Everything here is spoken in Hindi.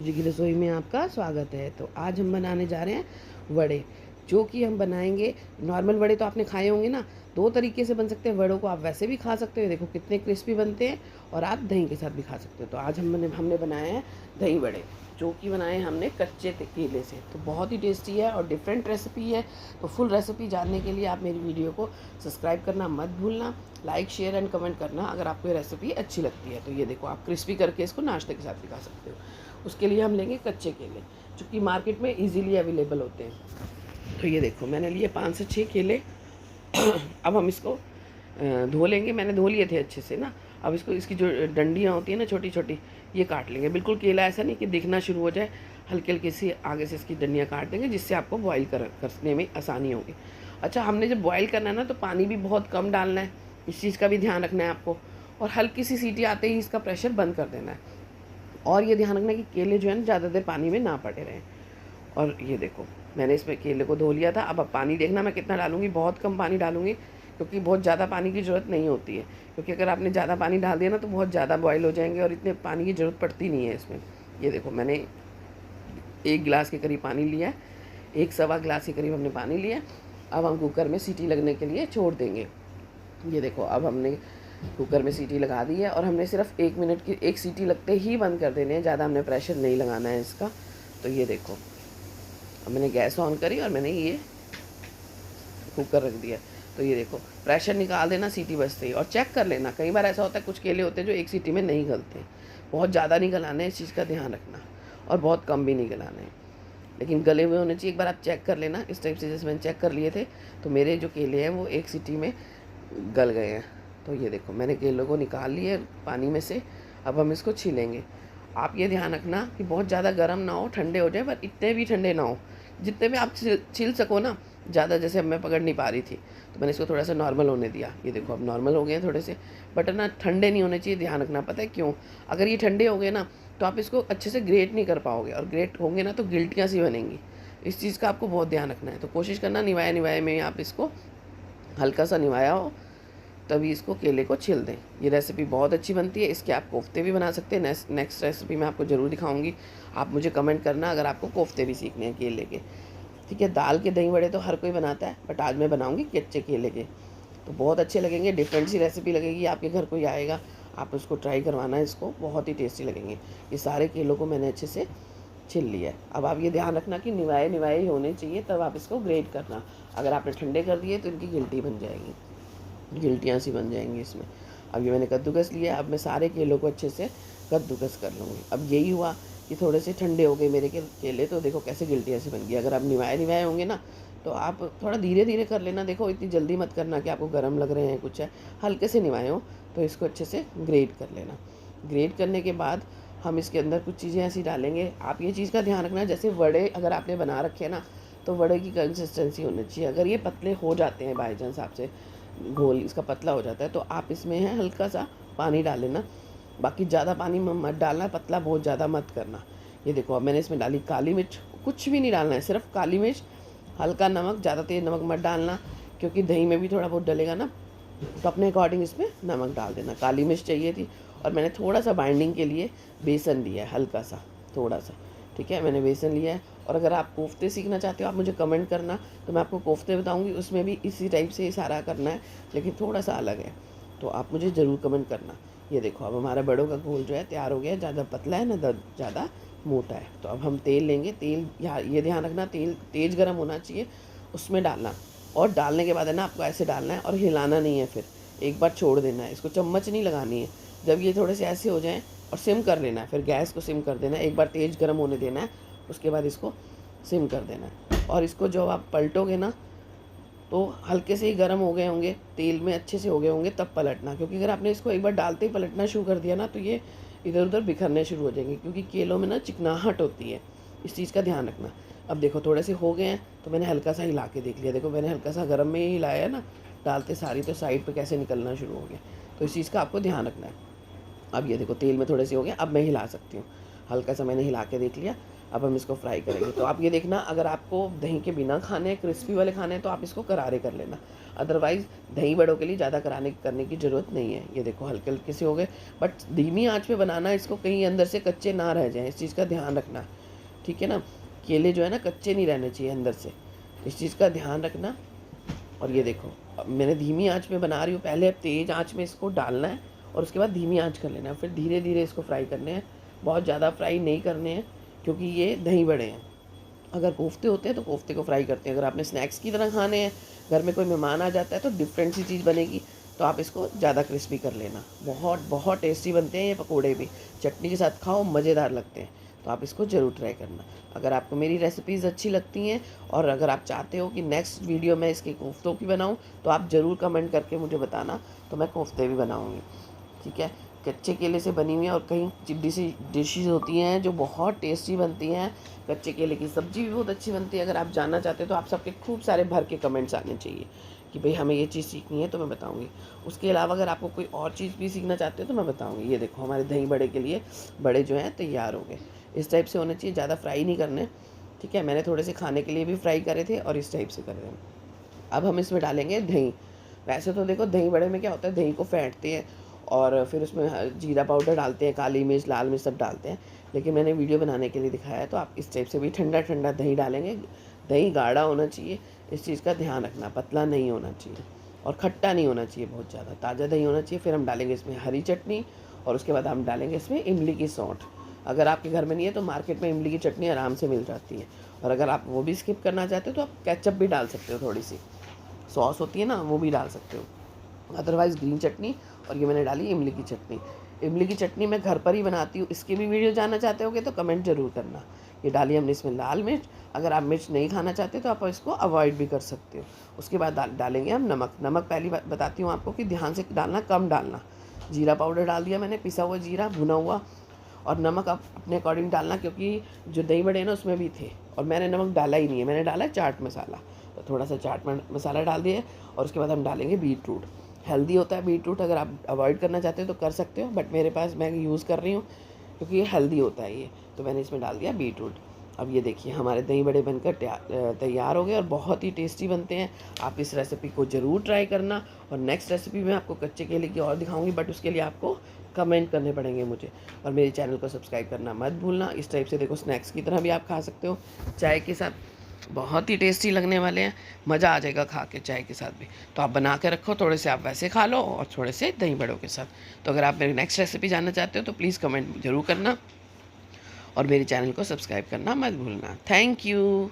जी की रसोई में आपका स्वागत है। तो आज हम बनाने जा रहे हैं वड़े, जो कि हम बनाएंगे। नॉर्मल वड़े तो आपने खाए होंगे ना, दो तरीके से बन सकते हैं। वड़ों को आप वैसे भी खा सकते हो, देखो कितने क्रिस्पी बनते हैं, और आप दही के साथ भी खा सकते हो। तो आज हमने बनाए हैं दही वड़े, जो कि बनाए हैं हमने कच्चे केले से। तो बहुत ही टेस्टी है और डिफरेंट रेसिपी है। तो फुल रेसिपी जानने के लिए आप मेरी वीडियो को सब्सक्राइब करना मत भूलना, लाइक शेयर एंड कमेंट करना अगर आपको ये रेसिपी अच्छी लगती है। तो ये देखो, आप क्रिस्पी करके इसको नाश्ते के साथ भी खा सकते हो। उसके लिए हम लेंगे कच्चे केले, जो कि मार्केट में इजीली अवेलेबल होते हैं। तो ये देखो, मैंने लिए 5 से 6 केले। अब हम इसको धो लेंगे। मैंने धो लिए थे अच्छे से ना। अब इसको, इसकी जो डंडियाँ होती हैं ना छोटी छोटी, ये काट लेंगे। बिल्कुल केला ऐसा नहीं कि दिखना शुरू हो जाए, हल्के हल्के से आगे से इसकी डंडियाँ काट देंगे, जिससे आपको बॉईल करने में आसानी होगी। अच्छा, हमने जब बॉईल करना है ना, तो पानी भी बहुत कम डालना है, इस चीज़ का भी ध्यान रखना है आपको। और हल्की सी सीटी आते ही इसका प्रेशर बंद कर देना है। और ये ध्यान रखना कि केले जो है ना, ज़्यादा देर पानी में ना पड़े रहें। और ये देखो, मैंने इसमें केले को धो लिया था। अब पानी देखना मैं कितना डालूँगी, बहुत कम पानी डालूँगी, क्योंकि बहुत ज़्यादा पानी की ज़रूरत नहीं होती है। क्योंकि अगर आपने ज़्यादा पानी डाल दिया ना, तो बहुत ज़्यादा बॉयल हो जाएंगे, और इतने पानी की ज़रूरत पड़ती नहीं है इसमें। ये देखो, मैंने 1 गिलास के करीब पानी लिया है, 1 सवा गिलास के करीब हमने पानी लिया है। अब हम कुकर में सीटी लगने के लिए छोड़ देंगे। ये देखो, अब हमने कुकर में सीटी लगा दी है, और हमने सिर्फ 1 मिनट की, 1 सीटी लगते ही बंद कर देने हैं, ज़्यादा हमने प्रेशर नहीं लगाना है इसका। तो ये देखो, अब मैंने गैस ऑन करी और मैंने ये कुकर रख दिया। तो ये देखो, प्रेशर निकाल देना सीटी बजते ही, और चेक कर लेना। कई बार ऐसा होता है, कुछ केले होते हैं जो 1 सीटी में नहीं गलते। बहुत ज़्यादा नहीं गलाना है, इस चीज़ का ध्यान रखना, और बहुत कम भी नहीं गलाना है, लेकिन गले हुए होने चाहिए। एक बार आप चेक कर लेना इस टाइप से, जैसे मैंने चेक कर लिए थे। तो मेरे जो केले हैं वो 1 सीटी में गल गए हैं। तो ये देखो, मैंने केलों को निकाल लिए पानी में से। अब हम इसको छीलेंगे। आप ये ध्यान रखना कि बहुत ज़्यादा गर्म ना हो, ठंडे हो जाए, पर इतने भी ठंडे ना हो, जितने भी आप छील सको ना। ज़्यादा जैसे अब मैं पकड़ नहीं पा रही थी, तो मैंने इसको थोड़ा सा नॉर्मल होने दिया। ये देखो, अब नॉर्मल हो गए हैं थोड़े से, बट ना ठंडे नहीं होने चाहिए, ध्यान रखना। पता है क्यों? अगर ये ठंडे हो गए ना, तो आप इसको अच्छे से ग्रेट नहीं कर पाओगे, और ग्रेट होंगे ना तो गिल्टियाँ सी बनेंगी। इस चीज़ का आपको बहुत ध्यान रखना है। तो कोशिश करना निवाए निवाए में आप इसको हल्का सा निवाया हो, तभी इसको केले को छील दें। ये रेसिपी बहुत अच्छी बनती है। इसके आप कोफ्ते भी बना सकते हैं। नेक्स्ट रेसिपी मैं आपको ज़रूर दिखाऊंगी। आप मुझे कमेंट करना अगर आपको कोफ्ते भी सीखने हैं केले के। ठीक है, दाल के दही बड़े तो हर कोई बनाता है, बट आज मैं बनाऊंगी कच्चे केले के। तो बहुत अच्छे लगेंगे, डिफरेंट सी रेसिपी लगेगी। आपके घर कोई आएगा, आप उसको ट्राई करवाना, इसको बहुत ही टेस्टी लगेंगे। ये सारे केलों को मैंने अच्छे से छील लिया है। अब आप ये ध्यान रखना कि निवाए निवाए ही होने चाहिए, तब आप इसको ग्रेट करना। अगर आपने ठंडे कर दिए तो इनकी गिल्टी बन जाएगी, गिल्टियाँ सी बन जाएंगी इसमें। अब ये मैंने कद्दूकस लिया। अब मैं सारे केलों को अच्छे से कद्दूकस कर लूँगी। अब यही हुआ कि थोड़े से ठंडे हो गए मेरे केले, तो देखो कैसे गिल्टियाँ सी बन गई। अगर आप निवाए निवाए होंगे ना, तो आप थोड़ा धीरे धीरे कर लेना। देखो, इतनी जल्दी मत करना कि आपको गर्म लग रहे हैं कुछ है, हल्के से निवाए हो। तो इसको अच्छे से ग्रेट कर लेना। ग्रेट करने के बाद हम इसके अंदर कुछ चीज़ें ऐसी डालेंगे। आप ये चीज़ का ध्यान रखना, जैसे वड़े अगर आपने बना रखे हैं ना, तो वड़े की कंसिस्टेंसी होनी चाहिए। अगर ये पतले हो जाते हैं बाई चांस आपसे, घोल इसका पतला हो जाता है, तो आप इसमें है हल्का सा पानी डाल लेना। बाकी ज़्यादा पानी मत डालना, पतला बहुत ज़्यादा मत करना। ये देखो, अब मैंने इसमें डाली काली मिर्च। कुछ भी नहीं डालना है, सिर्फ काली मिर्च, हल्का नमक। ज़्यादा तेज नमक मत डालना, क्योंकि दही में भी थोड़ा बहुत डलेगा ना, तो अपने अकॉर्डिंग इसमें नमक डाल देना। काली मिर्च चाहिए थी। और मैंने थोड़ा सा बाइंडिंग के लिए बेसन लिया है, हल्का सा, थोड़ा सा। ठीक है, मैंने बेसन लिया है। और अगर आप कोफ्ते सीखना चाहते हो, आप मुझे कमेंट करना, तो मैं आपको कोफ्ते बताऊंगी। उसमें भी इसी टाइप से सारा करना है, लेकिन थोड़ा सा अलग है। तो आप मुझे ज़रूर कमेंट करना। ये देखो, अब हमारा बड़ों का घोल जो है तैयार हो गया है। ज़्यादा पतला है ना ज़्यादा मोटा है। तो अब हम तेल लेंगे। तेल यहाँ ये ध्यान रखना, तेल तेज़ गर्म होना चाहिए, उसमें डालना। और डालने के बाद है ना, आपको ऐसे डालना है और हिलाना नहीं है। फिर एक बार छोड़ देना है, इसको चम्मच नहीं लगानी है। जब ये थोड़े से ऐसे हो जाएं, और सिम कर लेना है, फिर गैस को सिम कर देना है। एक बार तेज़ गर्म होने देना है, उसके बाद इसको सिम कर देना है। और इसको जब आप पलटोगे ना, तो हल्के से ही गर्म हो गए होंगे, तेल में अच्छे से हो गए होंगे, तब पलटना। क्योंकि अगर आपने इसको एक बार डालते ही पलटना शुरू कर दिया ना, तो ये इधर उधर बिखरने शुरू हो जाएंगे, क्योंकि केलों में ना चिकनाहट होती है। इस चीज़ का ध्यान रखना। अब देखो, थोड़े से हो गए हैं, तो मैंने हल्का सा हिला के देख लिया। देखो, मैंने हल्का सा गर्म में ही हिलाया है ना, डालते सारी, तो साइड पे कैसे निकलना शुरू हो गया। तो इस चीज़ का आपको ध्यान रखना है। अब ये देखो, तेल में थोड़े से हो गए, अब मैं हिला सकती हूँ। हल्का सा मैंने हिला के देख लिया। अब हम इसको फ्राई करेंगे। तो आप ये देखना, अगर आपको दही के बिना खाने हैं, क्रिस्पी वाले खाने हैं, तो आप इसको करारे कर लेना। अदरवाइज़ दही बड़ों के लिए ज़्यादा करने की ज़रूरत नहीं है। ये देखो हल्के हल्के से हो गए, बट धीमी आंच पे बनाना, इसको कहीं अंदर से कच्चे ना रह जाएँ, इस चीज़ का ध्यान रखना, ठीक है ना। केले जो है ना कच्चे नहीं रहने चाहिए अंदर से, इस चीज़ का ध्यान रखना। और ये देखो अब मैंने धीमी आंच पे बना रही हूँ, पहले अब तेज़ आंच में इसको डालना है और उसके बाद धीमी आंच कर लेना है, फिर धीरे धीरे इसको फ्राई करने हैं। बहुत ज़्यादा फ्राई नहीं करने हैं क्योंकि ये दही बड़े हैं। अगर कोफ्ते होते हैं तो कोफ्ते को फ्राई करते हैं, अगर आपने स्नैक्स की तरह खाने हैं, घर में कोई मेहमान आ जाता है तो डिफरेंट सी चीज़ बनेगी, तो आप इसको ज़्यादा क्रिस्पी कर लेना। बहुत बहुत टेस्टी बनते हैं ये पकोड़े भी, चटनी के साथ खाओ मज़ेदार लगते हैं। तो आप इसको ज़रूर ट्राई करना। अगर आपको मेरी रेसिपीज़ अच्छी लगती हैं और अगर आप चाहते हो कि नेक्स्ट वीडियो में इसके कोफ्तों की बनाऊं, तो आप ज़रूर कमेंट करके मुझे बताना, तो मैं कोफ्ते भी बनाऊंगी, ठीक है। कच्चे केले से बनी हुई हैं और कई चिड्डी सी डिशेज़ होती हैं जो बहुत टेस्टी बनती हैं। कच्चे केले की सब्ज़ी भी बहुत अच्छी बनती है। अगर आप जानना चाहते हो तो आप सबके खूब सारे भर के कमेंट्स आने चाहिए कि भाई हमें ये चीज़ सीखनी है, तो मैं बताऊंगी। उसके अलावा अगर आपको कोई और चीज़ भी सीखना चाहते हो तो मैं बताऊंगी। ये देखो हमारे दही बड़े के लिए बड़े जो हैं तैयार हो गए। इस टाइप से होने चाहिए, ज़्यादा फ्राई नहीं करने, ठीक है। मैंने थोड़े से खाने के लिए भी फ्राई करे थे और इस टाइप से कर रहे हैं। अब हम इसमें डालेंगे दही। वैसे तो देखो दही बड़े में क्या होता है, दही को फेंटते हैं और फिर उसमें जीरा पाउडर डालते हैं, काली मिर्च, लाल मिर्च सब डालते हैं, लेकिन मैंने वीडियो बनाने के लिए दिखाया है। तो आप इस टाइप से भी ठंडा ठंडा दही डालेंगे। दही गाढ़ा होना चाहिए, इस चीज़ का ध्यान रखना, पतला नहीं होना चाहिए और खट्टा नहीं होना चाहिए बहुत ज़्यादा, ताज़ा दही होना चाहिए। फिर हम डालेंगे इसमें हरी चटनी और उसके बाद हम डालेंगे इसमें इमली की सौंठ। अगर आपके घर में नहीं है तो मार्केट में इमली की चटनी आराम से मिल जाती है, और अगर आप वो भी स्किप करना चाहते हो तो आप केचप भी डाल सकते हो, थोड़ी सी सॉस होती है ना, वो भी डाल सकते हो। अदरवाइज़ ग्रीन चटनी, और ये मैंने डाली इमली की चटनी। इमली की चटनी मैं घर पर ही बनाती हूँ, इसकी भी वीडियो जानना चाहते होगे तो कमेंट ज़रूर करना। ये डाली हमने इसमें लाल मिर्च, अगर आप मिर्च नहीं खाना चाहते तो आप इसको अवॉइड भी कर सकते हो। उसके बाद डालेंगे हम नमक। नमक पहली बात बताती हूँ आपको कि ध्यान से डालना, कम डालना। जीरा पाउडर डाल दिया मैंने, पिसा हुआ जीरा भुना हुआ, और नमक आप अपने अकॉर्डिंग डालना, क्योंकि जो दही बड़े हैं ना उसमें भी थे और मैंने नमक डाला ही नहीं है, मैंने डाला है चाट मसाला। तो थोड़ा सा चाट मसाला डाल दिए और उसके बाद हम डालेंगे बीट रूट। हेल्दी होता है बीट रूट, अगर आप अवॉइड करना चाहते हो तो कर सकते हो, बट मेरे पास मैं यूज़ कर रही हूँ क्योंकि ये हेल्दी होता है ये, तो मैंने इसमें डाल दिया बीट रूट। अब ये देखिए हमारे दही बड़े बनकर तैयार हो गए और बहुत ही टेस्टी बनते हैं। आप इस रेसिपी को ज़रूर ट्राई करना, और नेक्स्ट रेसिपी में आपको कच्चे केले की और दिखाऊंगी, बट उसके लिए आपको कमेंट करने पड़ेंगे मुझे, और मेरे चैनल को सब्सक्राइब करना मत भूलना। इस टाइप से देखो स्नैक्स की तरह भी आप खा सकते हो, चाय के साथ बहुत ही टेस्टी लगने वाले हैं, मज़ा आ जाएगा खा के चाय के साथ भी। तो आप बना के रखो, थोड़े से आप वैसे खा लो और थोड़े से दही बड़ों के साथ। तो अगर आप मेरी नेक्स्ट रेसिपी जानना चाहते हो तो प्लीज़ कमेंट ज़रूर करना, और मेरे चैनल को सब्सक्राइब करना मत भूलना। Thank you.